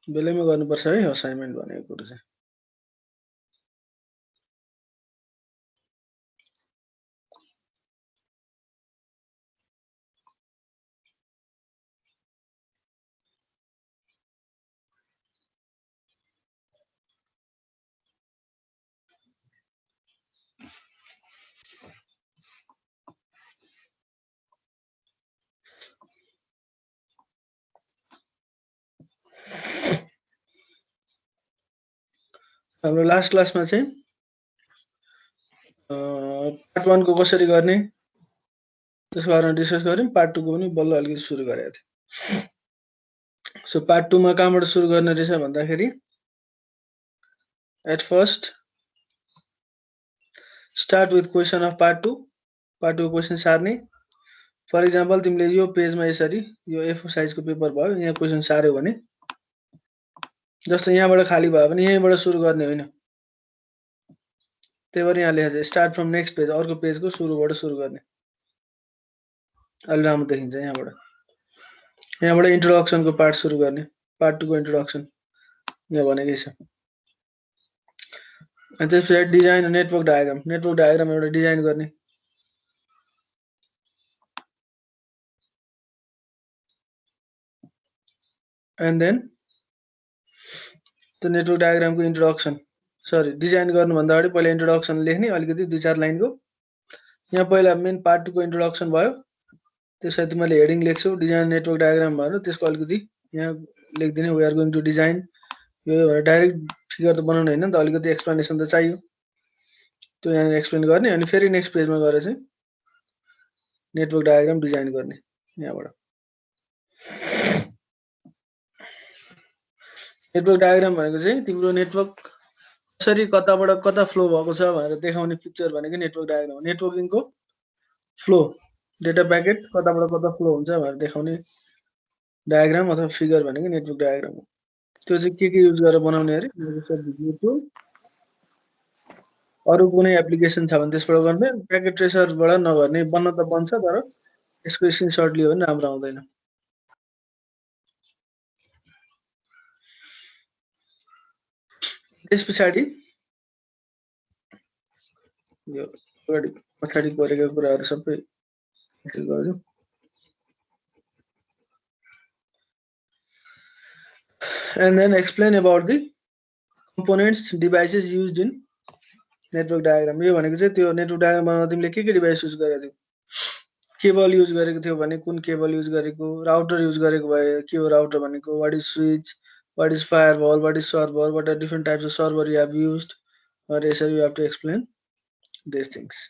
बेलैमा गर्नुपर्छ है असाइनमेन्ट भनेको कुरो चाहिँ। हाम्रो लास्ट क्लासमा चाहिँ पार्ट 1 को कसरी गर्ने त्यसको बारेमा डिस्कस गर्यौँ। पार्ट 2 को पनि बल्ल अलिकति सुरु गरेको थिएँ। सो पार्ट 2 मा कहाँबाट सुरु गर्ने रहेछ भन्दाखेरि at first start with question of part 2। Part 2 को क्वेसन सार्ने। फर इक्जाम्पल तिमीले यो पेजमा यसरी यो A4 साइजको पेपर भयो, यहाँ क्वेसन सार्यो भने जस्तो यहाँबाट खाली भयो भने यहीँबाट सुरु गर्ने होइन। त्यही भएर यहाँ लेखेको छ स्टार्ट फ्रम नेक्स्ट पेज, अर्को पेजको सुरुबाट सुरु गर्ने। अलि राम्रो देखिन्छ यहाँबाट। यहाँबाट इन्ट्रोडक्सनको पार्ट सुरु गर्ने। पार्ट 2 को इन्ट्रोडक्सन यहाँ भनेकै छ। अनि त्यसपछि design network diagram. Network diagram एउटा डिजाइन गर्ने। एन्ड देन त्यो नेटवर्क डायग्रामको इन्ट्रोडक्सन डिजाइन गर्नुभन्दा अगाडि पहिला इन्ट्रोडक्सन लेख्ने अलिकति 2-4 लाइनको। यहाँ पहिला मेन पार्ट 2 को इन्ट्रोडक्सन भयो, त्यसपछि तिमीले हेडिङ लेख्छौ डिजाइन नेटवर्क डायग्राम भनेर, त्यसको अलिकति यहाँ लेखिदिने we are going to design. यो भनेर डाइरेक्ट फिगर त बनाउने होइन नि त, अलिकति एक्सप्लेनेसन त चाहियो। त्यो यहाँ एक्सप्लेन गर्ने अनि फेरि नेक्स्ट पेजमा गएर चाहिँ नेटवर्क डायग्राम डिजाइन गर्ने यहाँबाट। नेटवर्क डायग्राम भनेको चाहिँ तिम्रो नेटवर्क कसरी कताबाट कता फ्लो भएको छ भनेर देखाउने पिक्चर भनेको नेटवर्क डायग्राम हो। नेटवर्किङको फ्लो, डेटा प्याकेट कताबाट कता फ्लो हुन्छ भनेर देखाउने डायग्राम अथवा फिगर भनेको नेटवर्क डायग्राम हो। त्यो चाहिँ के युज गरेर बनाउने अरे, अरू कुनै एप्लिकेसन छ भने त्यसबाट गर्ने, प्याकेट ट्रेसरबाट नगर्ने। बन्न त बन्छ तर यसको स्क्रिनसट लियो भने राम्रो आउँदैन। त्यस पछाडि यो पछाडि परेका कुराहरू सबै गर्छु। And then explain about the components devices used in network diagram। यो भनेको चाहिँ त्यो नेटवर्क डायग्राम बनाउन तिमीले के डिभाइस युज गरेको थियौ, केबल युज गरेको थियो भने कुन केबल युज गरेको, राउटर युज गरेको भए के हो राउटर भनेको, what is switch, what is firewall, what is server, what are different types of server you have used, और यसरी you have to explain this things.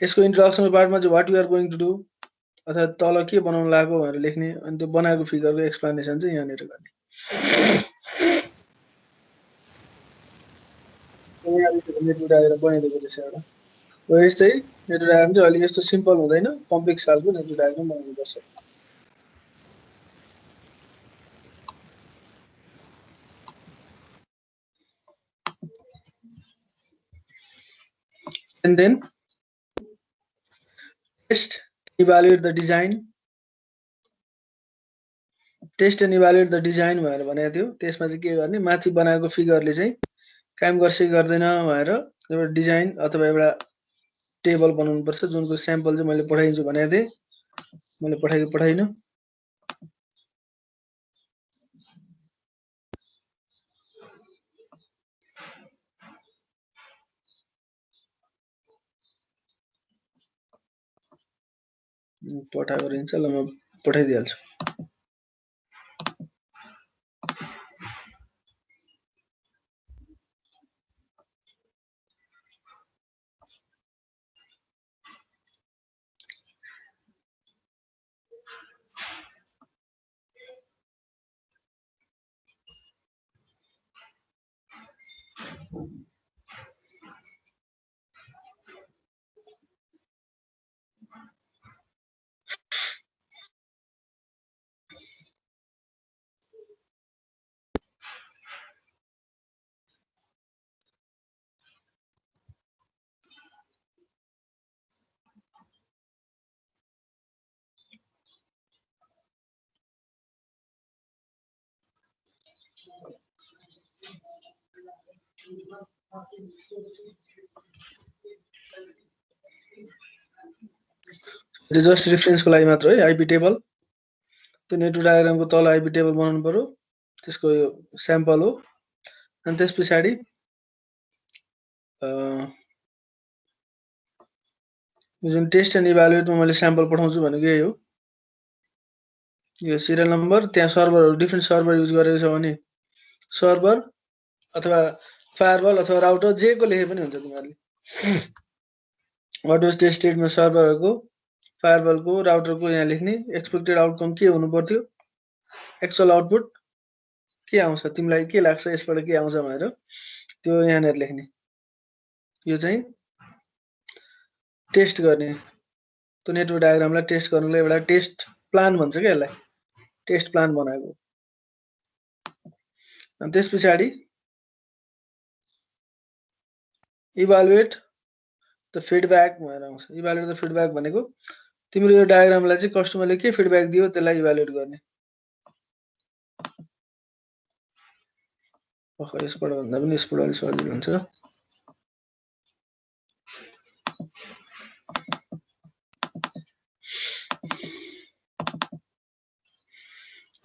यसको इन्ट्रोडक्सन पार्टमा चाहिँ what you are going to do अथवा तल के बनाउन लागेको भनेर लेख्ने, अनि त्यो बनाएको फिगरको एक्सप्लेनेसन चाहिँ यहाँनिर गर्ने। नेटवर्क डायग्राम बनाइदिएको रहेछ एउटा। यस चाहिँ नेटवर्क डायग्राम चाहिँ अलि यस्तो सिम्पल हुँदैन, कम्प्लेक्स खालको नेटवर्क डायग्राम बनाउनुपर्छ। And then test, evaluate the design। Test and evaluate the design भनेर भनेको थियो। त्यसमा चाहिँ के गर्ने, माथि बनाएको फिगरले चाहिँ काम गर्छ कि गर्दैन भनेर एउटा डिजाइन अथवा एउटा टेबल बनाउनुपर्छ, जुनको स्याम्पल चाहिँ मैले पठाइदिन्छु भनेको थिएँ। मैले पठाइनँ। पठाएको रहन्छ, ल म पठाइदिइहाल्छु। जस्ट रेफरेन्सको लागि मात्र है आइपी टेबल त्यो नेटवर्क डायग्रामको तल आइपी टेबल बनाउनु पर्यो त्यसको यो स्याम्पल हो अनि त्यस पछाडी जुन टेस्ट एन्ड इभ्यालुएटमा मैले स्याम्पल पठाउँछु भनेको यही हो यो सिरियल नम्बर त्यहाँ सर्भरहरु डिफ्रेन्ट सर्भर युज गरेको छ भने सर्भर अथवा फायरवल अथवा राउटर जेको लेखे पनि हुन्छ तिमीहरुले वाट वाज टेस्टेडमा सर्भरहरुको फायरवलको राउटरको यहाँ लेख्ने एक्सपेक्टेड आउटकम के हुनु पर्थ्यो एक्चुअल आउटपुट के आउँछ तिमीलाई के लाग्छ यसबाट के आउँछ भनेर त्यो यहाँनेर लेख्ने यो चाहिँ टेस्ट गर्ने त्यो नेटवर्क डायग्रामलाई टेस्ट गर्नलाई एउटा टेस्ट प्लान भन्छ के यसलाई टेस्ट प्लान बनाएको अनि त्यसपछि इभ्यालुएट द फिडब्याक भनेर आउँछ इभ्यालुएट द फिडब्याक भनेको तिम्रो यो डायग्रामलाई चाहिँ कस्टमरले के फिडब्याक दियो त्यसलाई इभ्यालुएट गर्ने यसबाट भन्दा पनि यसबाट अलि सजिलो हुन्छ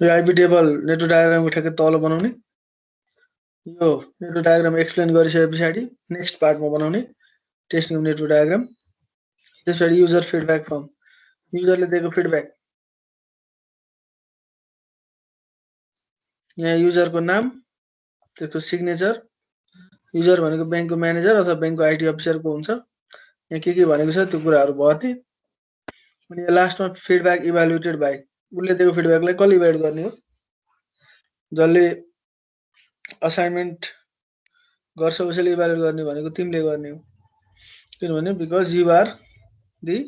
यो आइपी टेबल नेटवर्क डायग्रामको ठ्याक्कै तल बनाउने यो नेटवर्क डायग्राम एक्सप्लेन गरिसके पछाडी नेक्स्ट पार्टमा बनाउने टेस्टिङ नेटवर्क डायग्राम त्यसपछि युजर फिडब्याक फर्म युजरले दिएको फिडब्याक यहाँ युजरको नाम त्यसको सिग्नेचर युजर भनेको बैंकको म्यानेजर अथवा बैंकको आईटी अफिसरको हुन्छ यहाँ के भनेको छ त्यो कुराहरु भर्ने अनि लास्टमा फिडब्याक इभ्यालुएटेड बाइ उले दिएको फिडब्याकलाई कसले इभ्यालुएट गर्ने हो जसले असाइनमेन्ट गर्छ उसैले इभ्यालुएट गर्ने भनेको तिमीले गर्ने हो किनभने because you are the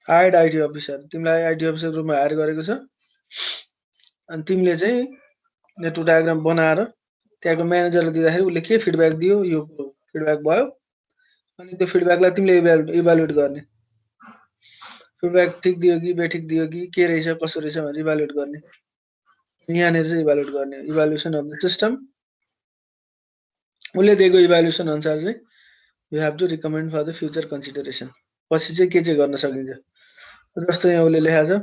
hired IT officer तिमीलाई आईटी अफिसर रूपमा हायर गरेको छ अनि तिमीले चाहिँ नेटवर्क डायग्राम बनाएर त्यहाँको म्यानेजरले दिँदाखेरि उले के फिडब्याक दियो यो फिडब्याक भयो अनि त्यो फिडब्याकलाई तिमीले इभ्यालुएट गर्ने फिडब्याक ठीक दियो कि बेठिक दियो कि के रहेछ कसो रहेछ भनेर इभ्यालुएट गर्ने यहाँनेर चाहिँ इभ्यालुएट गर्ने इभ्यालुएसन अफ द सिस्टम उले दिएको इभ्यालुएसन अनुसार चाहिँ you have to recommend for the future consideration पछि चाहिँ के चाहिँ गर्न सकिन्छ जस्तो यहाँ उले लेखेको छ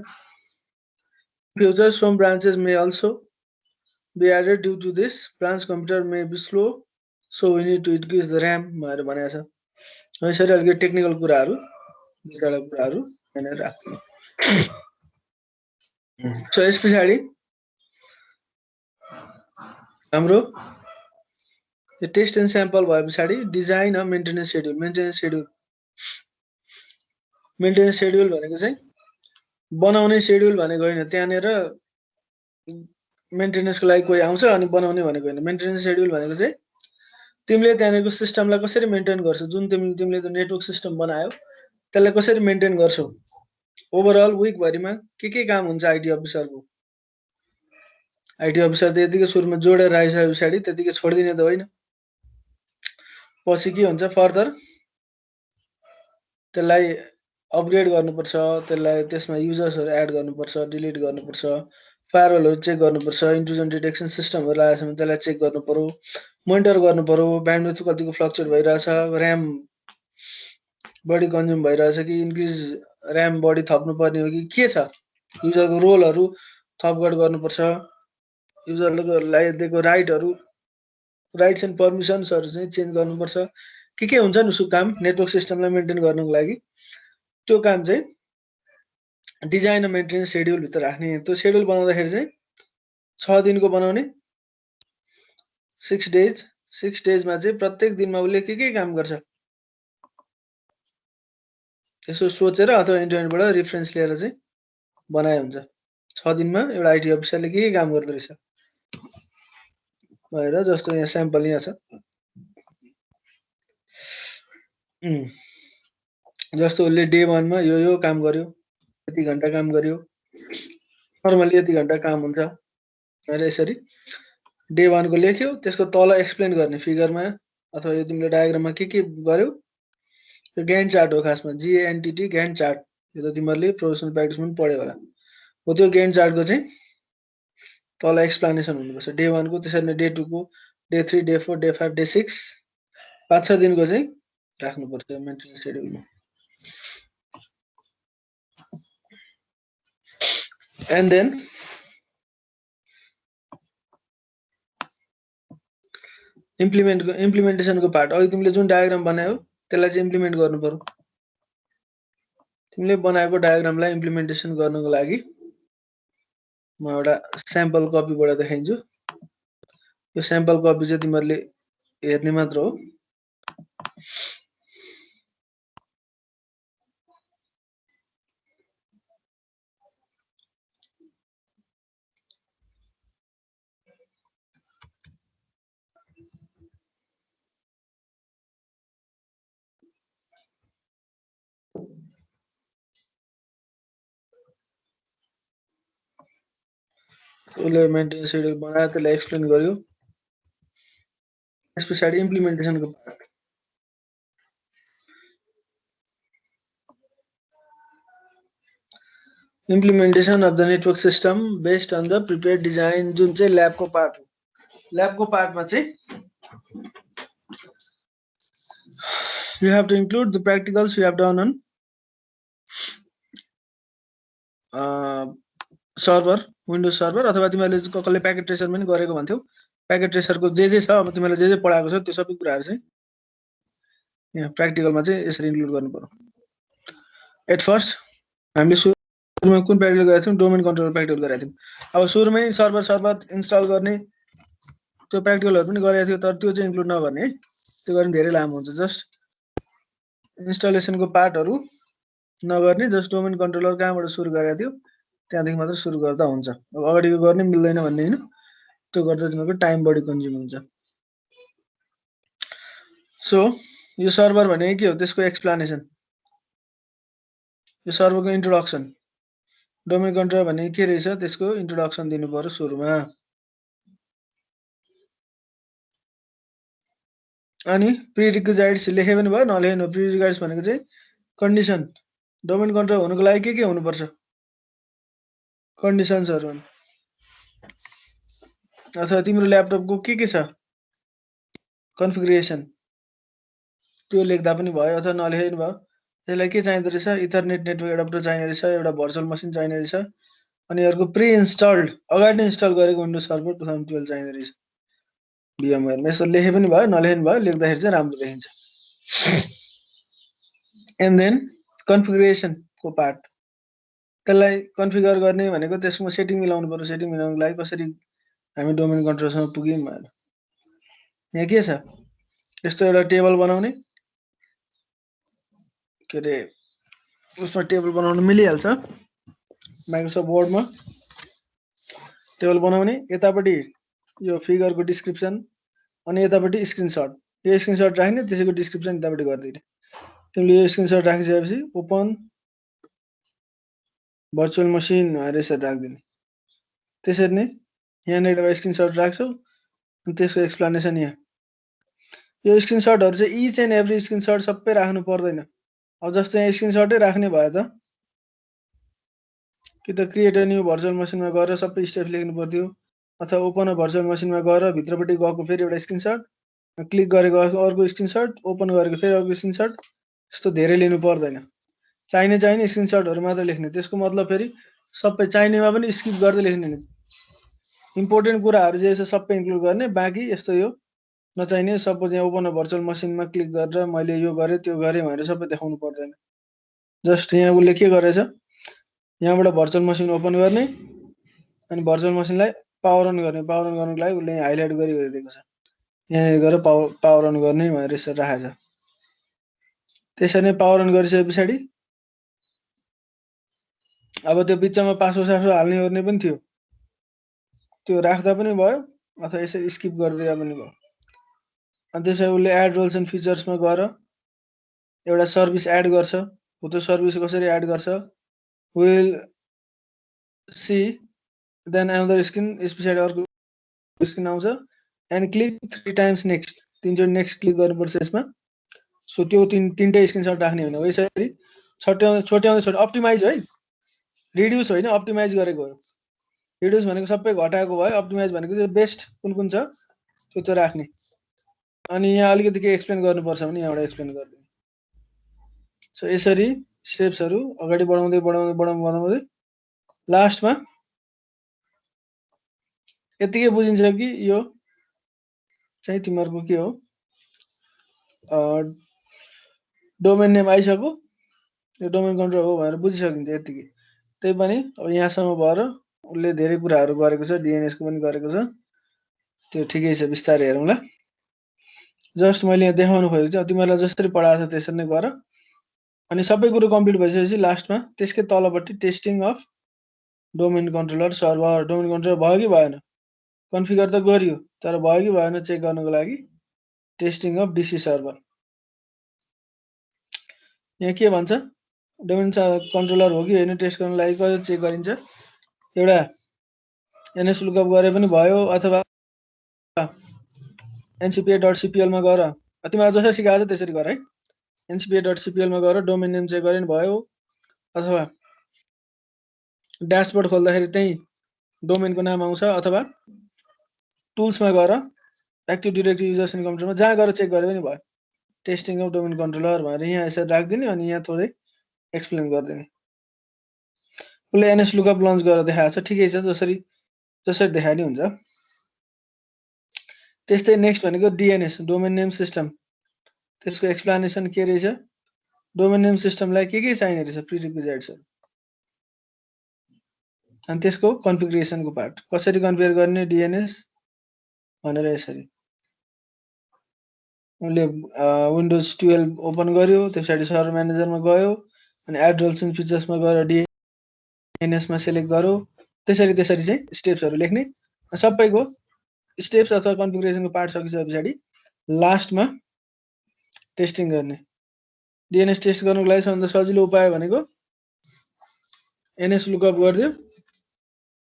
future some branches may also be added due to this branch computer may be slow so we need to increase the RAM भनेर भनेको छ यसरी अलि टेक्निकल कुराहरु दुईटा कुराहरु हैन राख्नु सो यस पछाडी हाम्रो यो टेस्ट एन्ड स्याम्पल भए पछाडी design a maintenance schedule maintenance schedule भनेको चाहिँ बनाउने शेड्युल भनेको हैन त्यहाँनेर मेन्टेनेन्सको लागि कोही आउँछ अनि बनाउने भनेको हैन मेन्टेनेन्स शेड्युल भनेको चाहिँ तिमीले त्यहाँनेको सिस्टमलाई कसरी मेन्टेन गर्छौ जुन तिमीले त्यो नेटवर्क सिस्टम बनायो त्यसलाई कसरी मेन्टेन गर्छौ ओभरअल वीक भरिमा के काम हुन्छ आईटी अफिसरको आईटी अफिसर त्यतिकै सुरुमा जोडेर राखिसके पछाडी त्यतिकै छोड्दिने त होइन पछि के हुन्छ फर्दर त्यसलाई अपग्रेड गर्नुपर्छ त्यसलाई त्यसमा युजर्सहरु एड गर्नुपर्छ डिलिट गर्नुपर्छ फायरवलहरु चेक गर्नुपर्छ इन्ट्रुजन डिटेक्सन सिस्टमहरु लागेछ भने त्यसलाई चेक गर्नु पर्यो मोनिटर गर्नु पर्यो ब्यान्डविड्थ कतिको फ्लक्चुएट भइराछ र्याम बढी कन्ज्युम भइराछ कि इन्क्रिज र्याम बढी थप्नु पर्ने हो कि के छ युजरको रोलहरु थपगड गर्नुपर्छ युजरले दिएको राइट्स एन्ड परमिशन्सहरु चाहिँ चेन्ज गर्नुपर्छ के हुन्छ नि सु काम नेटवर्क सिस्टमलाई मेन्टेन गर्नको लागि त्यो काम चाहिँ डिजाइन र मेन्टेनेन्स शेड्युल भित्र राख्ने त्यो शेड्युल बनाउँदाखेरि चाहिँ 6 दिनको बनाउने 6 डेजमा चाहिँ प्रत्येक दिनमा उले के काम गर्छ त्यसो सोचेर अथवा इन्टरनेटबाट रेफरेन्स लिएर चाहिँ बनाए हुन्छ 6 दिनमा एउटा आईटी अफिसरले के काम गर्दै रहेछ भनेर जस्तो यहाँ स्याम्पल यहाँ छ जस्तो उले डे 1 मा यो काम गर्यो यति घण्टा काम गर्यो नर्मली यति घण्टा काम हुन्छ र यसरी डे 1 को लेख्यो त्यसको तल एक्सप्लेन गर्ने फिगरमा अथवा यो तिमीले डायग्राममा के गर्यो यो ग्यान्ट चार्ट हो खासमा जीएनटीटी ग्यान्ट चार्ट यो त तिमीहरुले प्रोफेसनल प्र्याक्टिसमा पनि पढ्यो होला हो त्यो ग्यान्ट चार्टको चाहिँ तल एक्सप्लेनेसन हुनुपर्छ डे 1 को त्यसरी नै डे 2 को डे 3 डे 4 डे 5 डे 6 5-6 दिनको चाहिँ राख्नुपर्छ मेन्टेनेन्स शेड्युलमा एन्ड देन इम्प्लिमेन्टेसनको पार्ट अघि तिमीले जुन डायग्राम बनायौ त्यसलाई चाहिँ इम्प्लिमेन्ट गर्नु पर्यो तिमीले बनाएको डायग्रामलाई इम्प्लिमेन्टेसन गर्नको लागि म एउटा स्याम्पल कपीबाट देखाइन्छु यो स्याम्पल कपी चाहिँ तिमीहरूले हेर्ने मात्र हो उसले मेन्टेनेन्स शेड्युल बनायो त्यसलाई एक्सप्लेन गर्यो त्यस पछाडि इम्प्लिमेन्टेसनको part implementation of the network system based on the prepared design जुन चाहिँ ल्याबको पार्ट हो ल्याबको पार्टमा चाहिँ you have to include the practicals you have done on server windows server अथवा तिमीहरूले कसले प्याकेट ट्रेसर पनि गरेको भन्थ्यौ प्याकेट ट्रेसरको जे छ अब तिमीले जे पढाएको छ त्यो सबै कुराहरू चाहिँ यहाँ प्र्याक्टिकलमा चाहिँ यसरी इन्क्लुड गर्नु पर्यो एट फर्स्ट हामीले सुरुमा कुन प्र्याक्टिकल गरेका थियौँ डोमेन कन्ट्रोलर प्र्याक्टिकल गरेका थियौँ अब सुरुमै सर्भर इन्स्टल गर्ने त्यो प्र्याक्टिकलहरू पनि गरेका थियो तर त्यो चाहिँ इन्क्लुड नगर्ने है त्यो गर्ने धेरै लामो हुन्छ जस्ट इन्स्टलेसनको पार्टहरू नगर्ने जस्ट डोमेन कन्ट्रोलर कहाँबाट सुरु गरेका थियो त्यहाँदेखि मात्र सुरु गर्दा हुन्छ अब अगाडिको गर्ने मिल्दैन भन्ने हैन त्यो गर्दा तिमीको टाइम बढी कन्ज्युम हुन्छ सो यो सर्भर भनेको के हो त्यसको एक्सप्लेनेसन यो सर्भरको इन्ट्रोडक्सन डोमेन कन्ट्रोलर भनेको के रहेछ त्यसको इन्ट्रोडक्सन दिनु पर्यो सुरुमा अनि प्रिरिक्विजाइट्स लेखे पनि भयो नलेख्नु प्रिरिक्विजाइट्स भनेको चाहिँ कन्डिसन डोमेन कन्ट्रोलर हुनुको लागि के हुनुपर्छ कन्डिसन्सहरु अथवा तिम्रो ल्यापटपको के छ कन्फिगरेसन त्यो लेख्दा पनि भयो अथवा नलेखे पनि भयो त्यसलाई के चाहिँदो रहेछ इथरनेट नेटवर्क एडाप्टर चाहिने रहेछ एउटा भर्चुअल मसिन चाहिने रहेछ अनि अर्को प्रि इन्स्टल्ड अगाडि नै इन्स्टल गरेको विन्डोज सर्भर 2012 चाहिने रहेछ VMware मा यसो लेखे पनि भयो नलेखे पनि भयो लेख्दाखेरि चाहिँ राम्रो देखिन्छ एन्ड देन कन्फिगरेसन को पार्ट त्यसलाई कन्फिगर गर्ने भनेको त्यसमा सेटिङ मिलाउनु पर्यो सेटिङ मिलाउनको लागि कसरी हामी डोमेन कन्ट्रोलसम्म पुग्यौं भनेर यहाँ के छ यस्तो एउटा टेबल बनाउने के रे उसमा टेबल बनाउन मिलिहाल्छ माइक्रोसफ्ट वर्डमा टेबल बनाउने यतापट्टि यो फिगरको डिस्क्रिप्सन अनि यतापट्टि स्क्रिनशट यो स्क्रिनशट राख्ने त्यसैको डिस्क्रिप्सन यतापट्टि गर्दिने तिमीले यो स्क्रिनशट राखिसकेपछि ओपन भर्चुअल मसिन भनेर यसरी राख्दिने त्यसरी नै यहाँ एउटा स्क्रिनशट राख्छौ अनि त्यसको एक्सप्लेनेसन यहाँ यो स्क्रिनशटहरु चाहिँ इच एन्ड एभ्री स्क्रिनशट सबै राख्नु पर्दैन अब जस्तो यहाँ स्क्रिनशटै राख्ने भयो त कि त क्रिएट अ न्यू भर्चुअल मसिनमा गएर सबै स्टेप लेख्नु पर्थ्यो अथवा ओपन अ भर्चुअल मसिनमा गएर भित्रपट्टि गएको फेरि एउटा स्क्रिनशट क्लिक गरेको अर्को स्क्रिनशट ओपन गरेको फेरि अर्को स्क्रिनशट यस्तो धेरै लिनु पर्दैन चाहिने स्क्रिनशटहरु मात्र लेख्ने त्यसको मतलब फेरि सबै चाहिनेमा पनि स्किप गर्दै लेख्ने नि इम्पोर्टेन्ट कुराहरु जे छ सबै इन्क्लुड गर्ने बाँकी यस्तो यो नचाहिने सपोज यहाँ ओपन अ भर्चुअल मसिनमा क्लिक गरेर मैले यो गरे त्यो गरे भनेर सबै देखाउनु पर्दैन जस्ट यहाँ उले के गरेछ यहाँबाट भर्चुअल मसिन ओपन गर्ने अनि भर्चुअल मसिनलाई पावर अन गर्नको लागि उले यहाँ हाइलाइट गरिदिएको छ यहाँ गएर पावर अन गर्ने भनेर यसरी राखेछ त्यसरी नै पावर अन गरिसकेपछि अब त्यो बिचमा पासवर्ड हाल्ने गर्ने पनि थियो त्यो राख्दा पनि भयो अथवा यसरी स्किप गरिदिए पनि भयो अनि त्यसपछि उले एड रोल्स एन्ड फिचर्समा गएर एउटा सर्भिस एड गर्छ हो त्यो सर्भिस कसरी एड गर्छ will see then another screen यसपछि अर्को स्क्रिन आउँछ एन्ड क्लिक 3 टाइम्स नेक्स्ट तीनचोटी नेक्स्ट क्लिक गर्नुपर्छ यसमा सो त्यो तीनटै स्क्रिनशट राख्ने होइन यसरी छोट्याउँदै अप्टिमाइज है रिड्युस होइन अप्टिमाइज गरेको हो रिड्युस भनेको सबै घटाएको भयो अप्टिमाइज भनेको चाहिँ बेस्ट कुन छ त्यो राख्ने। अनि यहाँ अलिकति के एक्सप्लेन गर्नुपर्छ भने यहाँबाट एक्सप्लेन गर्दिनु। सो यसरी स्टेप्सहरु अगाडि बढाउँदै बढाउँदै बढाउँदै लास्टमा यतिकै बुझिन्छ कि यो चाहिँ तिमीहरुको के हो डोमेन नेम आइसक्यो, यो डोमेन कन्ट्रोलर हो भनेर बुझिसकिन्छ यतिकै। त्यही पनि अब यहाँसम्म भएर उले धेरै कुराहरु गरेको छ, डीएनएस को पनि गरेको छ। त्यो ठिकै छ, बिस्तारै हेरौँ ल। जस्ट मैले यहाँ देखाउनु खोजेको चाहिँ तिमीहरुलाई जसरी पढाएको छ त्यसरी नै गर। अनि सबै कुरो कम्प्लिट भइसकेपछि लास्टमा त्यसकै तलपट्टि testing of domain controller server, domain controller भयो कि भएन, कन्फिगर त गरियो तर भयो कि भएन चेक गर्नको लागि टेस्टिङ अफ डीसी सर्भर। यहाँ के भन्छ, डोमेन कन्ट्रोलर हो कि हैन टेस्ट गर्नको लागि कसरी चेक गरिन्छ। एउटा एनएस लुकअप गरे पनि भयो अथवा ncpa.cpl मा गएर तिमीलाई जसरी सिकाएको छ त्यसरी गर है। ncpa.cpl मा गएर डोमेन नेम चेक गरे पनि भयो अथवा ड्याशबोर्ड खोल्दाखेरि त्यही डोमेनको नाम आउँछ अथवा टुल्स मा गएर एक्टिभ डाइरेक्टरी युजर्स इन कम्प्युटरमा जहाँ गएर चेक गरे पनि भयो। टेस्टिङ अफ डोमेन कन्ट्रोलर भनेर यहाँ यसरी राख्दिने अनि यहाँ थोरै एक्सप्लेन गर्दिने। उले एनएस लुकअप लन्च गरेर देखाएको छ, ठिकै छ, जसरी देखाए नि हुन्छ। त्यस्तै नेक्स्ट भनेको डीएनएस, डोमेन नेम सिस्टम। त्यसको एक्सप्लेनेसन के रहेछ, डोमेन नेम सिस्टमलाई के चाहिने रहेछ, प्रिरिक्विजिट्सहरु, अनि त्यसको कन्फिगरेसनको पार्ट कसरी कन्फिगर गर्ने डीएनएस भनेर यसरी। उले विन्डोज 12 ओपन गर्यो, त्यसपछि सर्भर म्यानेजरमा गयो अनि एड रोल्स एन्ड फिचर्समा गएर डीएनएस मा सिलेक्ट गर्यो। त्यसरी चाहिँ स्टेप्सहरु लेख्ने, सबैको स्टेप्स अथवा कन्फिगरेसनको पार्ट सकिसकेपछि लास्टमा टेस्टिङ गर्ने। डीएनएस टेस्ट गर्नको लागि सबभन्दा सजिलो उपाय भनेको एनएस लुकअप गर्दियो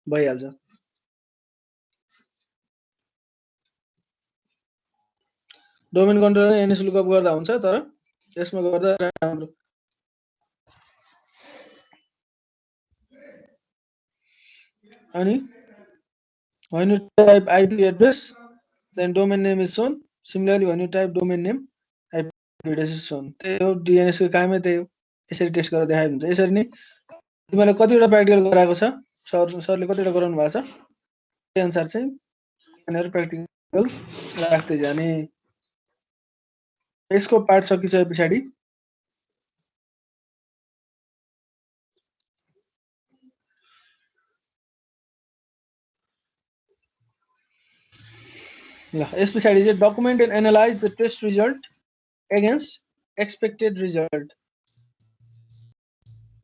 भइहाल्छ। डोमेन कन्ट्रोलर एनएस लुकअप गर्दा हुन्छ, तर यसमा गर्दा राम्रो। अनि when you type IP address then domain name is shown. Similarly when you type domain name IP address is shown. त्यही हो डीएनएस को कामै त्यही हो। यसरी टेस्ट गरेर देखाइ हुन्छ। यसरी नै तिमीलाई कतिवटा प्र्याक्टिकल गराएको छ, सरले कतिवटा गराउनु भएको छ, त्यही अनुसार चाहिँ यहाँहरु प्र्याक्टिकल राख्दै जाने। यसको पार्ट सकिसकेपछि ल यस पछाडी चाहिँ document and analyse the test result against expected result.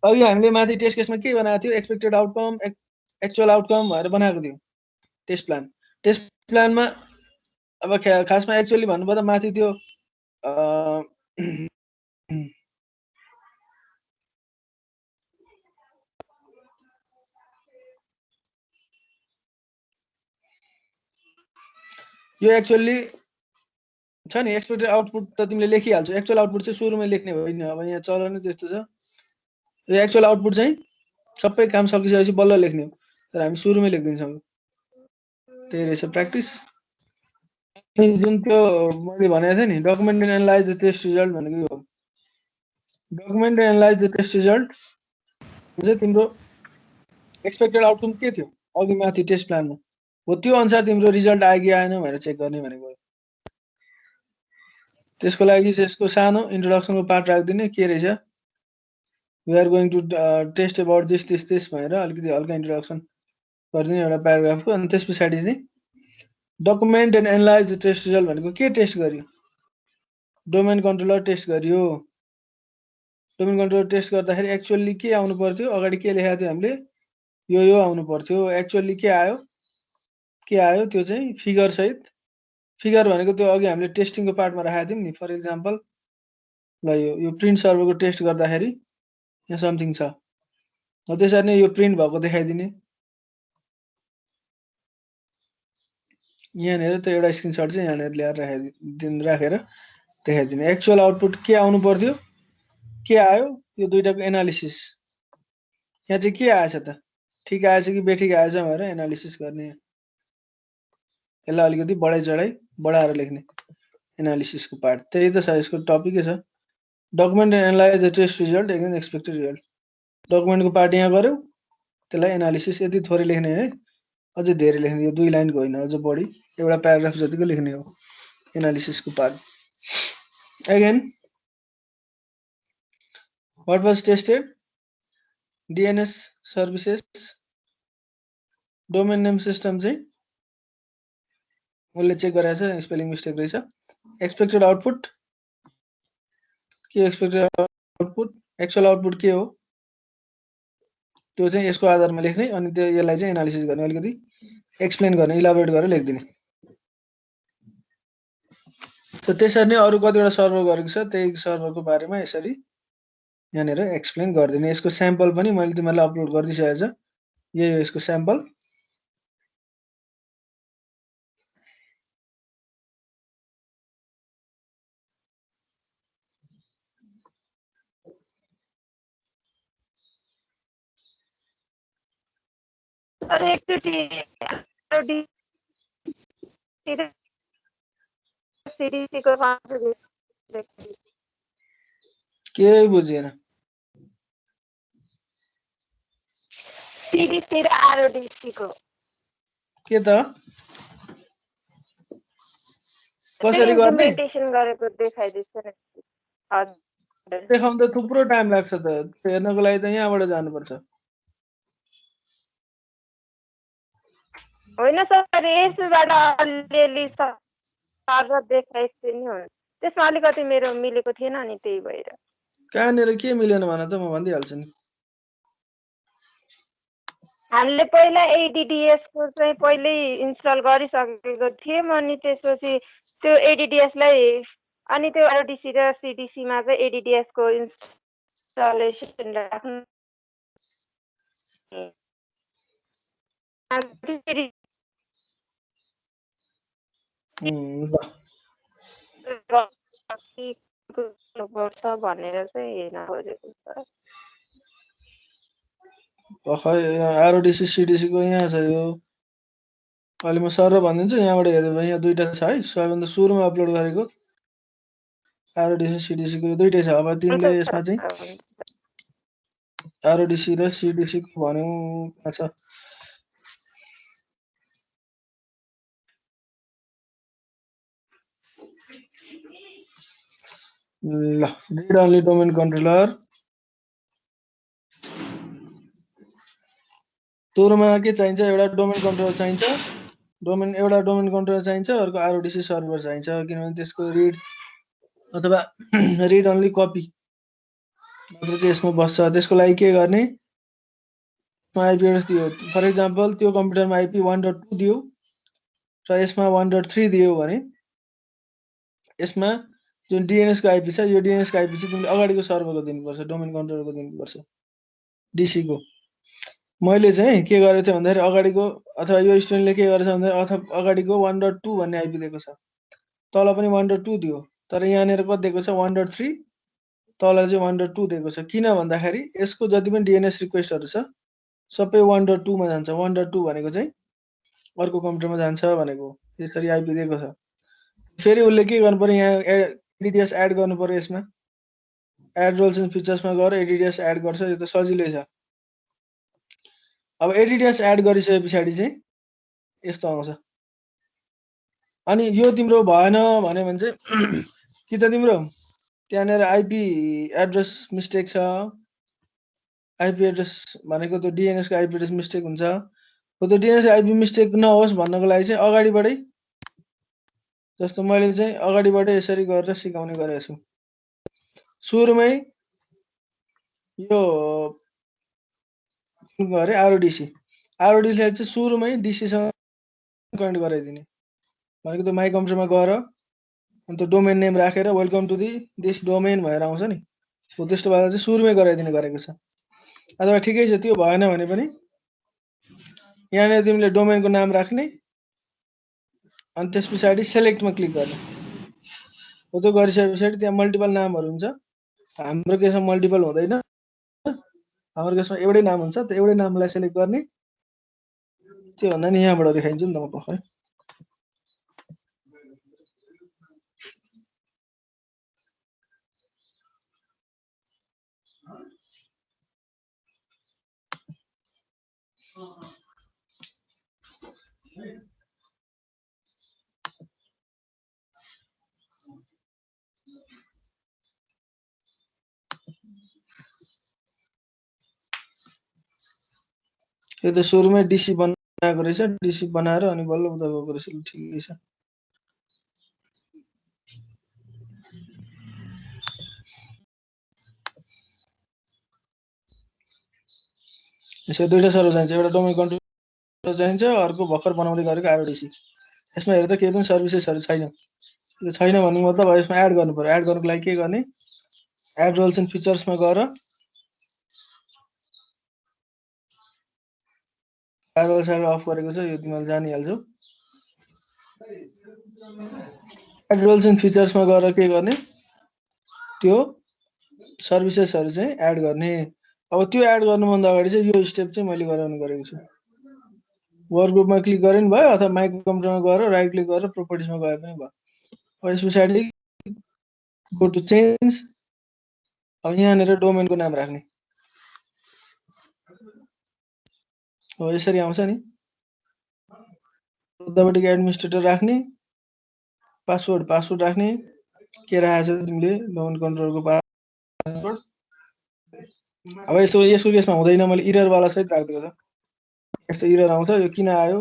अघि हामीले माथि टेस्ट केसमा के बनाएको थियो, एक्सपेक्टेड आउटकम एक्चुअल आउटकम भनेर बनाएको थियो टेस्ट प्लान। टेस्ट प्लानमा अब खासमा एक्चुअली भन्नुपर्दा माथि त्यो यो एक्चुअली छ नि एक्सपेक्टेड आउटपुट त तिमीले लेखिहाल्छौ, एक्चुअल आउटपुट चाहिँ सुरुमै लेख्ने होइन। अब यहाँ चलन नै त्यस्तो छ। यो एक्चुअल आउटपुट चाहिँ सबै काम सकिसकेपछि बल्ल लेख्ने हो, तर हामी सुरुमै लेख्दिन्छौँ। त्यही रहेछ प्र्याक्टिस। जुन त्यो मैले भनेको थिएँ नि document and analyse the test result भनेको यो हो। Document and analyse the test result चाहिँ तिम्रो एक्सपेक्टेड आउटकम के थियो अघि माथि टेस्ट प्लानमा हो, त्यो अनुसार तिम्रो रिजल्ट आयो कि आएन भनेर चेक गर्ने भनेको। त्यसको लागि चाहिँ यसको सानो इन्ट्रोडक्सनको पार्ट राख्दिने। के रहेछ, we are going to test about this भनेर अलिकति हल्का इन्ट्रोडक्सन गरिदिने एउटा प्याराग्राफको। अनि त्यस पछाडि चाहिँ document and analyse the test result भनेको के टेस्ट गरियो, डोमेन कन्ट्रोलर टेस्ट गरियो। डोमेन कन्ट्रोलर टेस्ट गर्दाखेरि एक्चुअली के आउनु पर्थ्यो, अगाडि के लेखेको थियो हामीले, यो आउनु पर्थ्यो। एक्चुअली के आयो त्यो चाहिँ फिगर सहित। फिगर भनेको त्यो अघि हामीले टेस्टिङको पार्टमा राखेको थियौँ नि। फर एक्जाम्पल ल यो प्रिन्ट सर्भरको टेस्ट गर्दाखेरि यहाँ समथिङ छ, त्यसरी नै यो प्रिन्ट भएको देखाइदिने। यहाँनिर त्यो एउटा स्क्रिनसट चाहिँ यहाँनिर ल्याएर राखेर देखाइदिने। एक्चुअल आउटपुट के आउनु पर्थ्यो, के आयो, यो दुईटाको एनालिसिस। यहाँ चाहिँ के आएछ त, ठिक आएछ कि बेठिक आएछ भनेर एनालिसिस गर्ने। यसलाई अलिकति बढाइ चढाइ बढाएर लेख्ने एनालिसिसको पार्ट त्यही त छ यसको टपिकै छ document analyze the test result again expected result डकुमेन्टको पार्ट यहाँ गर्यो त्यसलाई एनालिसिस यति थोरै लेख्ने है अझै धेरै लेख्ने यो 2 लाइनको होइन अझ बढी एउटा प्याराग्राफ जतिको लेख्ने हो एनालिसिसको part again what was tested DNS services domain name system चाहिँ उसले चेक गरेछ स्पेलिङ मिस्टेक रहेछ एक्सपेक्टेड आउटपुट के एक्सपेक्टेड आउटपुट एक्चुअल आउटपुट के हो त्यो चाहिँ यसको आधारमा लेख्ने अनि त्यो यसलाई चाहिँ एनालिसिस गर्ने अलिकति एक्सप्लेन गर्ने इलाबोरेट गरेर लेख्दिने त त्यसरी नै अरु कतिवटा सर्भर गरेको छ त्यही सर्भरको बारेमा यसरी यहाँनेर एक्सप्लेन गर्दिने यसको स्याम्पल पनि मैले तिमीलाई अपलोड गर्दिसकेको छु यही हो यसको स्याम्पल अरे एकचोटि सीडीसी को केही बुझिएन सीडीसी र आरओडीसी को के त कसरी गर्ने इम्प्लिमेन्टेसन गरेको देखाइदिन्छ नि हजुर देखाउन त थुप्रो टाइम लाग्छ त हेर्नको लागि त यहाँबाट जानुपर्छ होइन सर यसबाट अलिअलि सर्भर देखाइदियो नि हो त्यसमा अलिकति मेरो मिलेको थिएन नि त्यही भएर कहाँनिर के मिलेन भन त म भनिदिइहाल्छु नि हामीले पहिला एडिडिएस को चाहिँ पहिल्यै इन्स्टल गरिसकेको थियौँ अनि त्यसपछि त्यो एडिडिएस लाई अनि त्यो आरओडीसी र सीडीसी मा चाहिँ एडिडिएस को इन्स्टलेसन राख्नु पर्छ भनेर चाहिँ हेर्न खोजेको छ खै आरओडीसी सीडीसी को यहाँ छ यो अहिले म सर्भर भनिदिन्छु यहाँबाट हेर्यो भने यहाँ दुईटा छ है सबैभन्दा सुरुमा अपलोड गरेको आरओडीसी सीडीसी को यो दुईटै छ अब तिमीले यसमा चाहिँ आरओडीसी र सीडीसी को भन्यौ कहाँ छ ल रिड ओन्ली डोमेन कन्ट्रोलर सुरुमा के चाहिन्छ एउटा डोमेन कन्ट्रोलर चाहिन्छ एउटा डोमेन कन्ट्रोलर चाहिन्छ अर्को आरओडीसी सर्भर चाहिन्छ किनभने त्यसको रिड अथवा रिड ओन्ली कपी मात्र चाहिँ यसमा बस्छ त्यसको लागि के गर्ने आइपी एड्रेस दियो फर एक्जाम्पल त्यो कम्प्युटरमा आइपी 1.2 दियो र यसमा 1.3 दियो भने यसमा जुन डीएनएस को आइपी छ यो डीएनएस को आइपी चाहिँ तिमीले अगाडिको सर्भरको दिनुपर्छ डोमेन कन्ट्रोलरको दिनुपर्छ डीसी को मैले चाहिँ के गरेको थिएँ भन्दाखेरि अगाडिको अथवा यो स्टुडेन्टले के गरेछ भन्दाखेरि अथवा अगाडिको 1.2 भन्ने आइपी दिएको छ तल पनि 1.2 दियो तर यहाँनिर कति दिएको छ 1.3 तल चाहिँ 1.2 दिएको छ किन भन्दाखेरि यसको जति पनि डीएनएस रिक्वेस्टहरु छ सबै 1.2 मा जान्छ 1.2 भनेको चाहिँ अर्को कम्प्युटरमा जान्छ भनेको यसरी आइपी दिएको छ फेरि उले के गर्नु पर्यो यहाँ एडिडिएस एड गर्नु पर्यो यसमा एड रोल्स एन्ड फिचर्समा गएर एडिडिएस एड गर्छ यो त सजिलै छ अब एडिडिएस एड गरिसके पछाडी चाहिँ यस्तो आउँछ अनि यो तिम्रो भएन भने चाहिँ कि त तिम्रो त्यहाँनेर आइपी एड्रेस मिस्टेक छ आइपी एड्रेस भनेको त्यो डीएनएस को आइपी एड्रेस मिस्टेक हुन्छ त्यो डीएनएस आइपी मिस्टेक नहोस् भन्नको लागि चाहिँ अगाडिबाटै जस्तो मैले चाहिँ अगाडिबाटै यसरी गरेर सिकाउने गरेको छु सुरुमै यो गरे आरओडीसी लाई चाहिँ सुरुमै डीसी सँग कनेक्ट गराइदिने भनेको त्यो माइ कम्प्युटरमा गएर अनि त्यो डोमेन नेम राखेर वेलकम टु दिस डोमेन भनेर आउँछ नि हो त्यस्तो भएर चाहिँ सुरुमै गराइदिने गरेको छ अथवा ठिकै छ त्यो भएन भने पनि यहाँनिर तिमीले डोमेनको नाम राख्ने अनि त्यसपछि सेलेक्टमा क्लिक गर्ने हो त्यो गरिसकेपछि त्यहाँ मल्टिपल नामहरु हुन्छ हाम्रो केसमा मल्टिपल हुँदैन हाम्रो केसमा एउटै नाम हुन्छ त्यो एउटै नामलाई सेलेक्ट गर्ने त्यो भन्दा नि यहाँबाट देखाइन्छु नि तपाईको है यो त सुरुमै डिसी बनाएको रहेछ, डिसी बनाएर अनि बल्ल उता गएको रहेछ। ठिकै छ। यसो दुईटा सर्भर चाहिन्छ, एउटा डोमेन कन्ट्रोलर चाहिन्छ, अर्को भर्खर बनाउँदै गरेको आरओडिसी। यसमा हेर त केही पनि सर्भिसेसहरू छैन। यो छैन भन्नु मतलब यसमा एड गर्नु पर्यो। एड गर्नुको लागि के गर्ने, एड रोल्स एन्ड फिचर्समा गएर फायरवल अफ गरेको छ, यो तिमीले जानिहाल्छौ। एड रोल्स एन्ड फिचर्समा गएर के गर्ने, त्यो सर्भिसेसहरू चाहिँ एड गर्ने। अब त्यो एड गर्नुभन्दा अगाडि चाहिँ यो स्टेप चाहिँ मैले गराउने गरेको छु। वर्क ग्रुपमा क्लिक गरे पनि भयो, अथवा माइक्रो कम्प्युटरमा गएर राइट क्लिक गरेर प्रोपर्टिजमा गए पनि भयो। यस पछाडि गो टु चेन्ज। अब यहाँनिर डोमेनको नाम राख्ने हो, यसरी आउँछ नि। उतापट्टि एडमिनिस्ट्रेटर राख्ने, पासवर्ड राख्ने। के राखेको छ तिमीले डोमेन कन्ट्रोलरको पासवर्ड। अब यसको केसमा हुँदैन, मैले इररवाला सहित राखिदिएको छ। यस्तो इरर आउँछ, यो किन आयो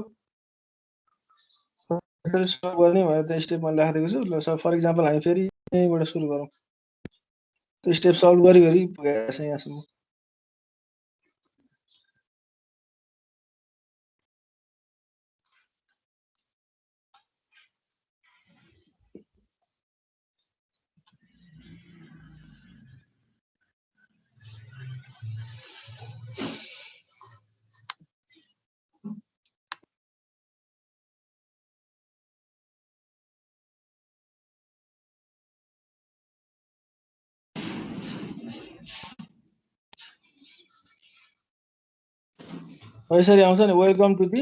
सल्भ गर्ने भनेर त्यो स्टेप मैले राखिदिएको छु। ल फर इक्जाम्पल हामी फेरि यहीँबाट सुरु गरौँ। त्यो स्टेप सल्भ गरी पुगेको छ यहाँसम्म। यसरी आउँछ नि, welcome to the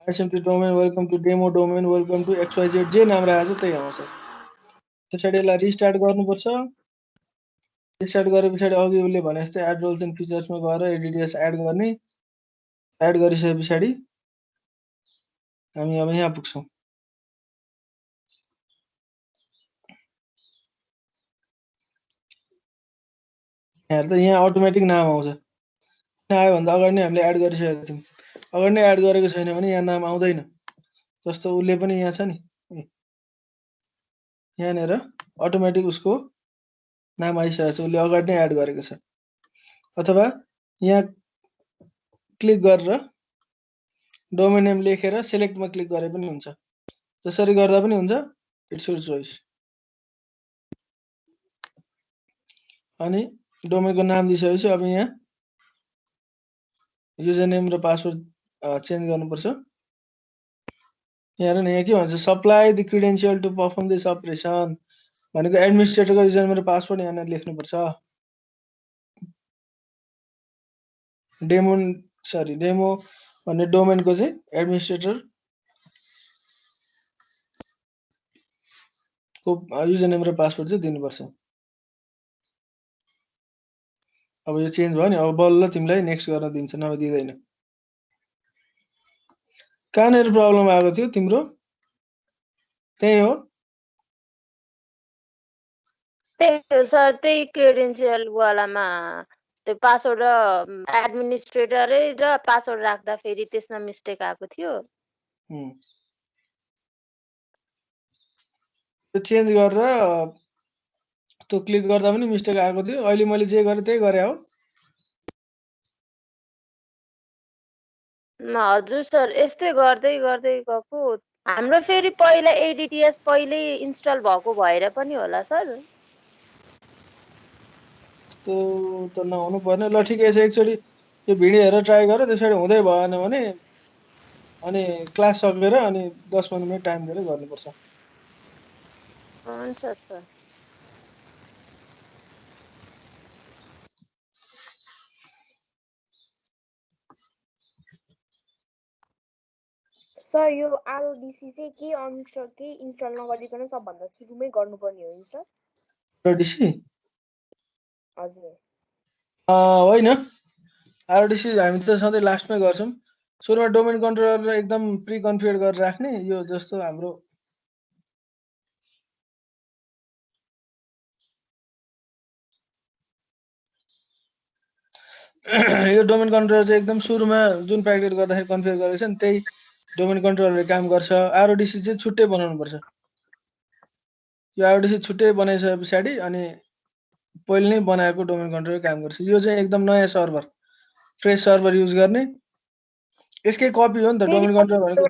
ISMT domain, welcome to demo domain, welcome to XYZ, जे नाम राखेको छ त्यही आउँछ। त्यसरी यसलाई रिस्टार्ट गर्नुपर्छ। रिस्टार्ट गरे पछाडि अघि उसले भने जस्तै एड रोल्स एन्ड फिचर्समा गएर एडिडिएस एड गर्ने। एड गरिसके पछाडि हामी अब यहाँ पुग्छौँ। यहाँ त यहाँ अटोमेटिक नाम आउँछ। आयो भन्दा अगाडि नै हामीले एड गरिसकेको थियौँ। अगाडि नै एड गरेको छैन भने यहाँ नाम आउँदैन। जस्तो उसले पनि यहाँ छ नि, यहाँनिर अटोमेटिक उसको नाम आइसकेको छ, उसले अगाडि नै एड गरेको छ। अथवा यहाँ क्लिक गरेर डोमेन नेम लेखेर सिलेक्टमा क्लिक गरे पनि हुन्छ। जसरी गर्दा पनि हुन्छ, इट्स योर चोइस। अनि डोमेनको नाम दिइसकेपछि अब यहाँ युजर नेम र पासवर्ड चेन्ज गर्नुपर्छ। यहाँ के भन्छ, supply the credential to perform this operation भनेको एडमिनिस्ट्रेटरको युजर नेम र पासवर्ड यहाँ लेख्नुपर्छ। डेमो भन्ने डोमेनको चाहिँ एडमिनिस्ट्रेटर को युजर नेम र पासवर्ड चाहिँ दिनुपर्छ। अब यो चेन्ज भयो नि, अब बल्ल तिमीलाई नेक्स्ट गर्न दिन्छ, नभए दिँदैन। कहाँनिर प्रब्लम आएको थियो तिम्रो? त्यही हो, त्यही हो सर, त्यही क्रेडेन्सियल वालामा त्यो पासवर्ड र एडमिनिस्ट्रेटरै र पासवर्ड राख्दा फेरि त्यसमा मिस्टेक आएको थियो। त्यो चेन्ज गरेर त्यो क्लिक गर्दा पनि मिस्टेक आएको थियो। अहिले मैले जे गरेँ त्यही गरे हो। हजुर सर, यस्तै गर्दै गएको। हाम्रो फेरि पहिला एडिडिएस पहिल्यै इन्स्टल भएको भएर पनि होला सर। त्यस्तो त नहुनु पर्ने। ल ठिकै छ, एकचोटि यो भिडियो हेरेर ट्राई गर। त्यसरी हुँदै भएन भने अनि क्लास सकेर अनि 10-15 मिनट टाइम दिएर गर्नुपर्छ। हुन्छ सर। सर यो आरओडिसी चाहिँ के इन्स्टल नगरिकन सबभन्दा सुरुमै गर्नुपर्ने हो नि सर? आरओडिसी हजुर होइन, आरओडिसी हामी त सधैँ लास्टमै गर्छौँ। सुरुमा डोमेन कन्ट्रोलर एकदम प्री कन्फिगर गरेर राख्ने। यो जस्तो हाम्रो यो डोमेन कन्ट्रोलर चाहिँ एकदम सुरुमा जुन प्र्याक्टिस गर्दाखेरि कन्फिगर गरेको छ नि त्यही डोमेन कन्ट्रोलरले काम गर्छ। आरओडिसी चाहिँ छुट्टै बनाउनुपर्छ। यो आरओडिसी छुट्टै बनाइसके पछाडि अनि पहिले नै बनाएको डोमेन कन्ट्रोलर काम गर्छ। यो चाहिँ एकदम नयाँ सर्भर, फ्रेस सर्भर युज गर्ने। यसकै कपी हो नि त डोमेन कन्ट्रोलर भनेको।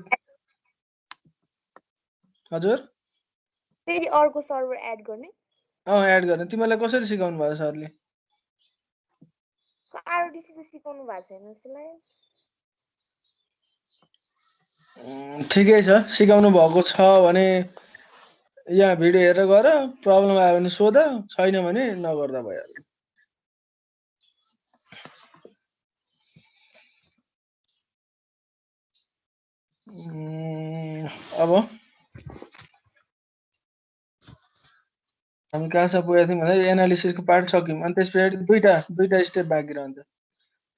हजुर फेरि अर्को सर्भर एड गर्ने? एड गर्ने। तिमीलाई कसरी सिकाउनु भयो सरले? आरओडिसी त सिकाउनु भएको छैन जस्तो लाग्यो। ठिकै छ, सिकाउनु भएको छ भने यहाँ भिडियो हेरेर गर, प्रब्लम आयो भने सोध, छैन भने नगर्दा भइहाल्यो। अब हामी कहाँसम्म पुगेका थियौँ भन्दा एनालिसिसको पार्ट सक्यौँ। अनि त्यसपछि दुईटा स्टेप बाँकी रहन्छ।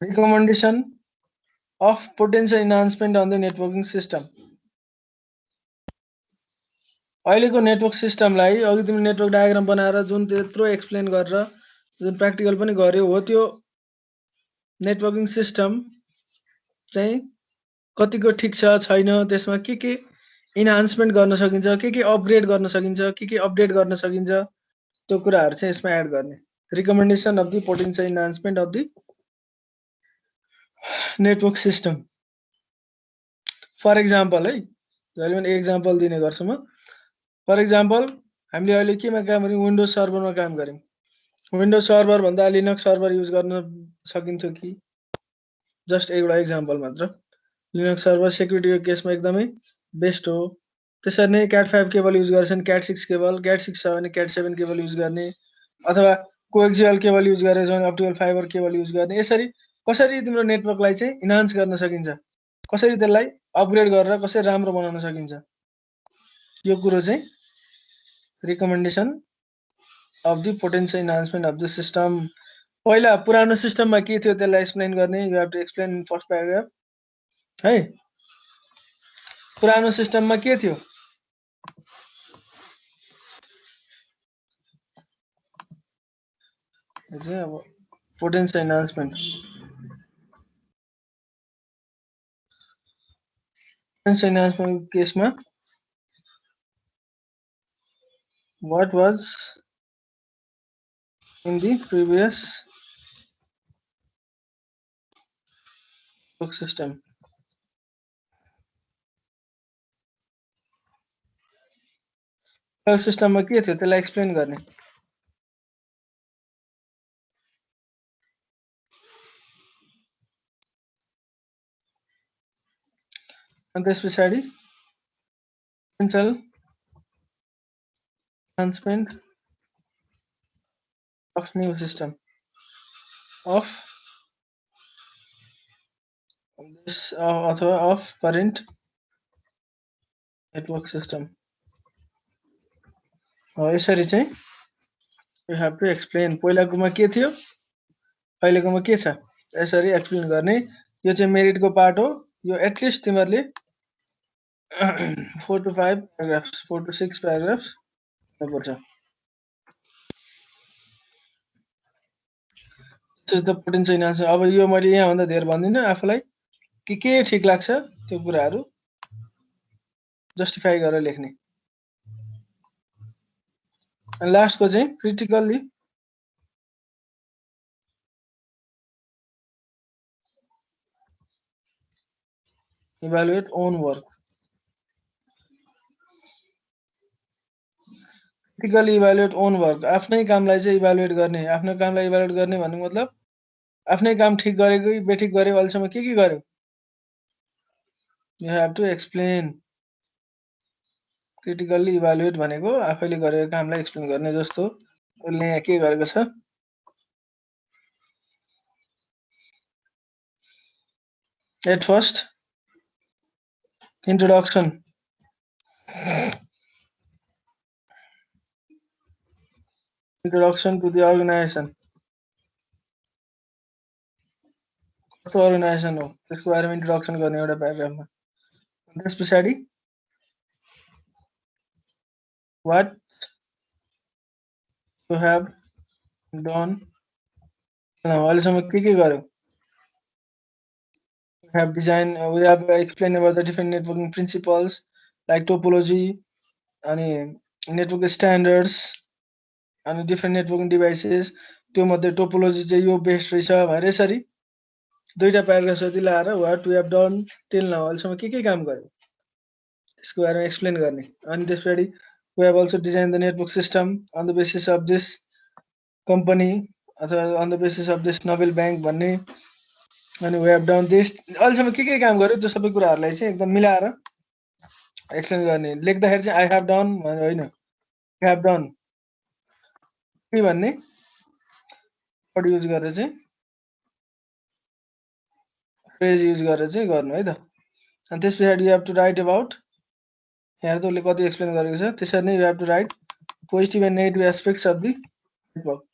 Recommendation of potential enhancement on the networking system. अहिलेको नेटवर्क सिस्टमलाई अघि तिमीले नेटवर्क डायग्राम बनाएर जुन त्यत्रो एक्सप्लेन गरेर जुन प्र्याक्टिकल पनि गर्यो हो, त्यो नेटवर्किङ सिस्टम चाहिँ कतिको ठिक छ छैन, त्यसमा के इन्हान्समेन्ट गर्न सकिन्छ, के अपग्रेड गर्न सकिन्छ, के अपडेट गर्न सकिन्छ, त्यो कुराहरू चाहिँ यसमा एड गर्ने। Recommendation of the potential enhancement of the network system. For example है, जहिले पनि एक्जाम्पल दिने गर्छु म। फर एक्जाम्पल हामीले अहिले केमा काम गऱ्यौँ? विन्डोज सर्भरमा काम गऱ्यौँ। विन्डोज सर्भर भन्दा लिनक्स सर्भर युज गर्न सकिन्थ्यो कि? जस्ट एउटा एक्जाम्पल मात्र। लिनक्स सर्भर सेक्युरिटीको केसमा एकदमै बेस्ट हो। त्यसरी नै क्याट 5 केबल युज गर्छन्, क्याट 6 केबल, क्याट 6 छ भने क्याट 7 केबल युज गर्ने, अथवा कोएक्सियल केबल युज गरेछ भने अप्टिकल फाइबर केबल युज गर्ने। यसरी कसरी तिम्रो नेटवर्कलाई चाहिँ इन्हान्स गर्न सकिन्छ, कसरी त्यसलाई अपग्रेड गरेर कसरी राम्रो बनाउन सकिन्छ, यो कुरो चाहिँ recommendation of the potential enhancement of the system. पहिला पुरानो सिस्टममा के थियो त्यसलाई एक्सप्लेन गर्ने। You have to explain in first paragraph है। पुरानो सिस्टममा के थियो? चाहिँ अब पोटेन्सियल इन्हान्समेन्ट केसमा what was in the previous system? सिस्टममा के थियो त्यसलाई एक्सप्लेन गर्ने। अनि त्यस पछाडि potential enhancement of new system of this अथवा अफ करेन्ट नेटवर्क सिस्टम। यसरी चाहिँ यु हेभ टु एक्सप्लेन। पहिलाकोमा के थियो, अहिलेकोमा के छ, यसरी एक्सप्लेन गर्ने। यो चाहिँ मेरिटको पार्ट हो। यो एटलिस्ट तिमीहरूले 4 to 5 paragraphs, 4 to 6 paragraphs हुनुपर्छ। The potential enhancement. अब यो मैले यहाँभन्दा धेरै भन्दिनँ, आफूलाई के ठिक लाग्छ त्यो कुराहरू जस्टिफाई गरेर लेख्ने। अनि लास्टको चाहिँ critically evaluate own work. Critically evaluate own work, आफ्नै कामलाई चाहिँ इभ्यालुएट गर्ने। आफ्नो कामलाई इभ्यालुएट गर्ने भन्नुको मतलब आफ्नै काम ठिक गरेको कि बेठिक गर्यो, अहिलेसम्म के गर्यो, you have to explain. Critically evaluate भनेको आफैले गरेको कामलाई एक्सप्लेन गर्ने। जस्तो उसले यहाँ के गरेको छ, at first introduction to the organisation. कस्तो अर्गनाइजेसन हो त्यसको बारेमा इन्ट्रोडक्सन गर्ने एउटा प्याराग्राफमा। त्यस पछाडि वाट यु हेभ डन, अहिलेसम्म के गर्यो, have designed, we have explained about the different networking principles like topology and network standards and different networking devices. त्यो मध्ये टोपोलोजी चाहिँ यो बेस्ट रहेछ भनेर यसरी दुईटा प्याराग्राफ जति लाएर what we have done till now अहिलेसम्म के काम गर्यो यसको बारेमा एक्सप्लेन गर्ने अनि त्यसपछि we have also designed the network system on the basis of this company अथवा on the basis of this Nobel Bank भन्ने अनि we have done this अहिलेसम्म के काम गर्यो त्यो सबै कुराहरूलाई चाहिँ एकदम मिलाएर एक्सप्लेन गर्ने लेख्दाखेरि चाहिँ I have done भनेर होइन I have done के भन्ने वर्ड युज गरेर चाहिँ फ्रेज युज गरेर चाहिँ गर्नु है त अनि त्यसपछि you have to write about यहाँ त उसले कति एक्सप्लेन गरेको छ त्यसरी नै you have to write positive and negative aspects of the network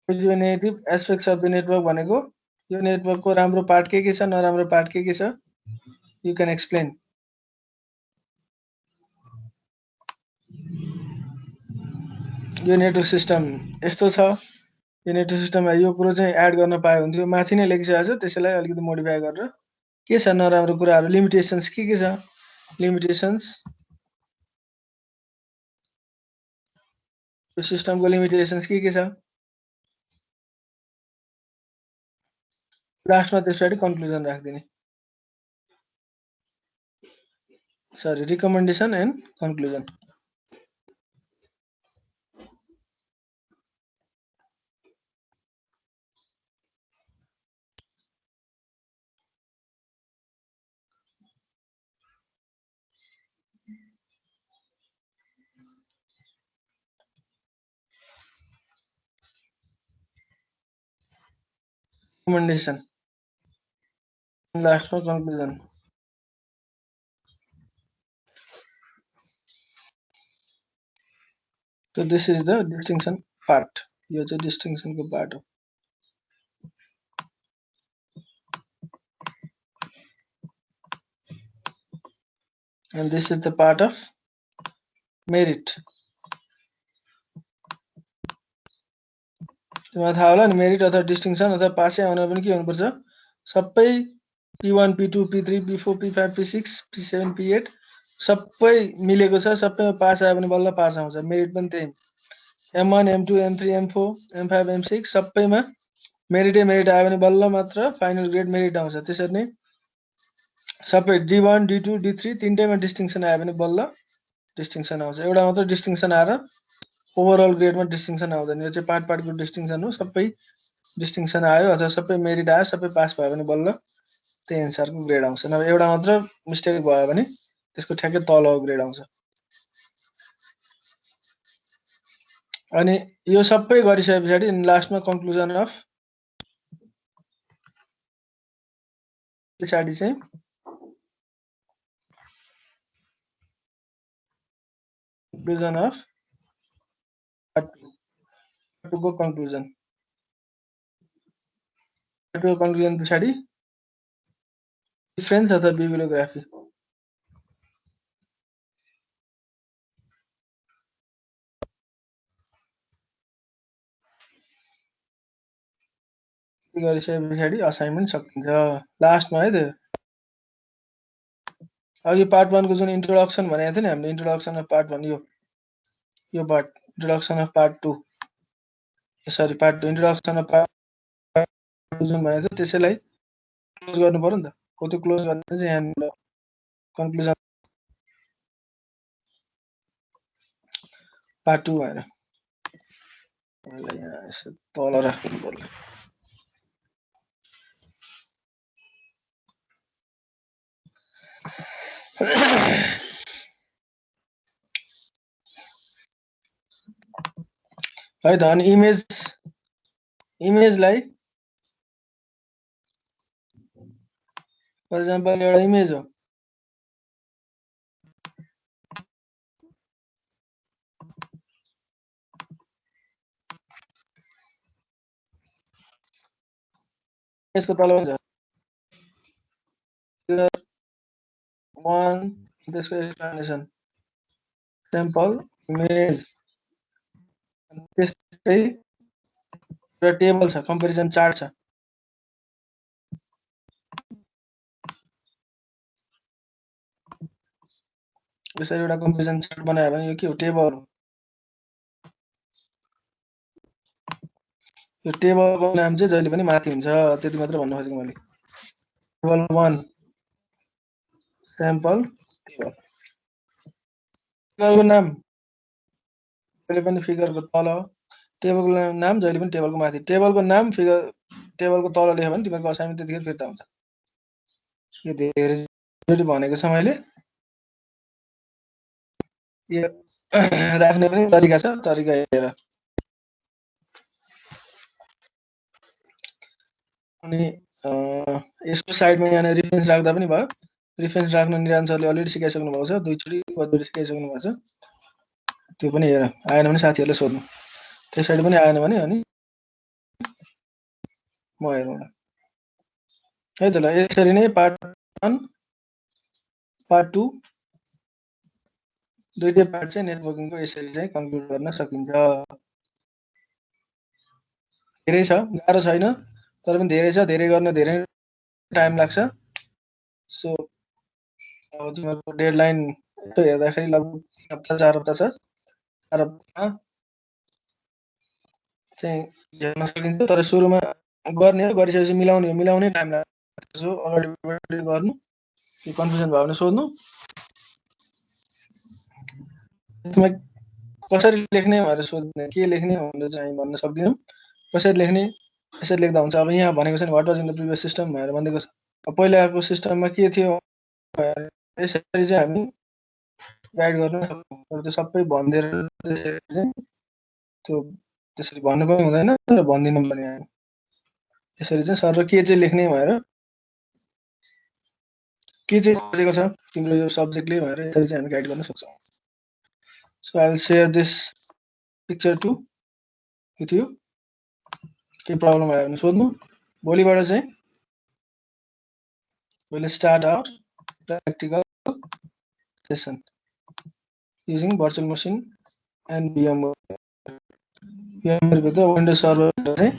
positive and negative aspects of the network भनेको यो नेटवर्कको राम्रो पार्ट के छ नराम्रो पार्ट के छ you can explain यो नेटवर्क सिस्टम यस्तो छ यो नेटवर्क सिस्टममा यो कुरो चाहिँ एड गर्न पाए हुन्थ्यो माथि नै लेखिसकेको छ त्यसैलाई अलिकति मोडिफाई गरेर के छ नराम्रो कुराहरू लिमिटेशन्स के छ लिमिटेशन्स यो सिस्टमको लिमिटेशन्स के छ लास्टमा त्यसपछि कन्क्लुजन राख्दिने sorry recommendation and conclusion recommendation last one conclusion so this is the distinction part यो चाहिँ distinction को part हो and this is the part of merit तिमीलाई थाहा होला नि मेरिट अथवा डिस्टिंक्सन अथवा पासै आउन पनि के हुनुपर्छ सबै P1 P2 P3 P4 P5 P6 P7 P8 सबै मिलेको छ सबैमा पास आयो भने बल्ल पास आउँछ मेरिट पनि त्यही M1 M2 M3 M4 M5 M6 सबैमा मेरिट आयो भने बल्ल मात्र फाइनल ग्रेड मेरिट आउँछ त्यसरी नै सबै D1 D2 D3 तीनटैमा डिस्टिंक्सन आयो भने बल्ल डिस्टिंक्सन आउँछ एउटा मात्र डिस्टिंक्सन आएर ओभरअल ग्रेडमा डिस्टिंक्सन आउँदैन यो चाहिँ पार्ट पार्टको डिस्टिंक्सन हो सबै डिस्टिंक्सन आयो अथवा सबै मेरिट आयो सबै पास भयो भने बल्ल त्यही अनुसारको ग्रेड आउँछ नभए एउटा मात्र मिस्टेक भयो भने त्यसको ठ्याक्कै तलको ग्रेड आउँछ अनि यो सबै गरिसकेपछि लास्टमा कन्क्लुजन अफ पछाडी चाहिँ कन्क्लुजन अफ पार्ट 2 को कन्क्लुजन पार्ट 2 को कन्क्लुजन पछाडी डिफरेन्स अथवा बिब्लियोग्राफी गरिसकेपछि असाइनमेन्ट सकिन्छ लास्टमा है त्यो अघि पार्ट 1 को जुन इन्ट्रोडक्सन भनेको थियो नि हामीले इन्ट्रोडक्सन अफ पार्ट 1 यो part introduction of part 2 sorry part 2 introduction of part 2 जुन भनेको थियो त्यसैलाई क्लोज गर्नु पर्यो नि त हो त्यो क्लोज गर्ने चाहिँ यहाँ कन्क्लुजन पार्ट 2 भनेर यसलाई यहाँ यसो तल राख्नु पर्यो है त अनि इमेजलाई फर एक्जाम्पल एउटा इमेज हो यसको तल हुन्छ 1 त्यसको एक्सप्लेनेसन सैंपल इमेज त्यस्तै एउटा टेबल छ कम्पेरिजन चार्ट छ यसरी एउटा कम्पेरिजन चार्ट बनायो भने यो के हो टेबल हो यो टेबलको नाम चाहिँ जहिले पनि माथि हुन्छ त्यति मात्र भन्नु खोजेको मैले टेबल 1 स्याम्पल टेबलको नाम जहिले पनि फिगरको तल टेबलको नाम जहिले पनि टेबलको माथि टेबलको नाम फिगर टेबलको तल लेख्यो भने तिमीहरुको असाइनमेन्ट त्यतिखेर फिर्ता हुन्छ यो धेरै भनेको छ मैले यो राख्ने पनि तरिका छ तरिका हेर अनि यसको साइडमा यहाँ रेफरेन्स राख्दा पनि भयो रेफरेन्स राख्न निरञ्जन सरले अलरेडी सिकाइसक्नु भएको छ दुईचोटी कतिचोटी सिकाइसक्नु भएको छ त्यो पनि हेर आएन भने साथीहरुले सोध्नु त्यस साइड पनि आएन भने अनि म हेरौँ है त ल यसरी नै पार्ट 1 पार्ट 2 दुईटै पार्ट चाहिँ नेटवर्किङको यसरी चाहिँ कन्क्लुड गर्न सकिन्छ धेरै छ गाह्रो छैन तर पनि धेरै छ धेरै गर्न धेरै टाइम लाग्छ सो अब तिमीहरुको डेडलाइन यस्तो हेर्दाखेरि लगभग 3 हप्ता 4 हप्ता छ 4 हप्तामा चाहिँ हेर्न सकिन्छ तर सुरुमा गर्ने हो गरिसकेपछि मिलाउने टाइम लाग्छ सो अगाडि गर्नु के कन्फ्युजन भयो भने सोध्नु त्यसमा कसरी लेख्ने भनेर सोध्ने के लेख्ने भनेर चाहिँ भन्न सक्दिनौं कसरी लेख्ने यसरी लेख्दा हुन्छ अब यहाँ भनेको छ नि what was in the previous system भनेर भन्दैको छ पहिलाको सिस्टममा के थियो यसरी चाहिँ हामी गाइड गर्न सक्छौं त्यो सबै भन्दिएर चाहिँ त्यो त्यसरी भन्नु पनि हुँदैन र भन्दिनु पनि हैन यसरी चाहिँ सर के चाहिँ लेख्ने भनेर के चाहिँ खोजेको छ तिम्रो यो सब्जेक्टले भनेर यसरी चाहिँ हामी गाइड गर्न सक्छौं so I will share this picture to with you के प्रब्लम आयो भने सोध्नु भोलिबाट चाहिँ we'll start our practical session using virtual machine and VMware. VMware भित्र Windows Server चाहिँ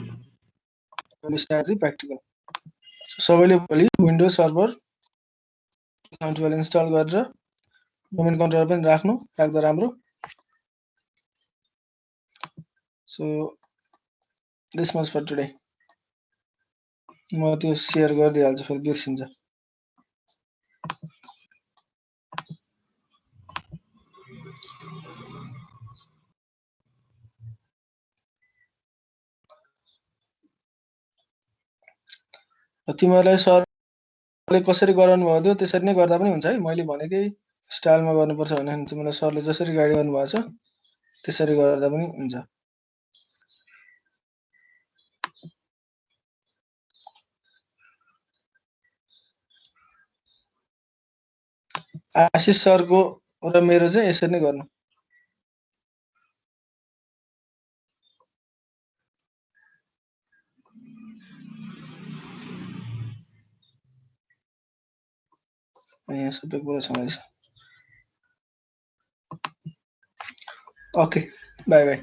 we'll start the practical. So सबैले भोलि Windows Server account well install गरेर domain controller पनि राख्दा राम्रो. So this much for today. म त्यो शेयर गरिदिइहाल्छु फेरि बिर्सिन्छ तिमीहरुलाई सरले कसरी गराउनु भयो थियो त्यसरी नै गर्दा पनि हुन्छ है मैले भनेकै स्टाइलमा गर्नुपर्छ भने तिमीलाई सरले जसरी गाइड गर्नु भएको छ त्यसरी गर्दा पनि हुन्छ आशिष सरको र मेरो चाहिँ यसरी नै गर्नु यहाँ सबै कुरा छँदैछ ओके बाइ बाइ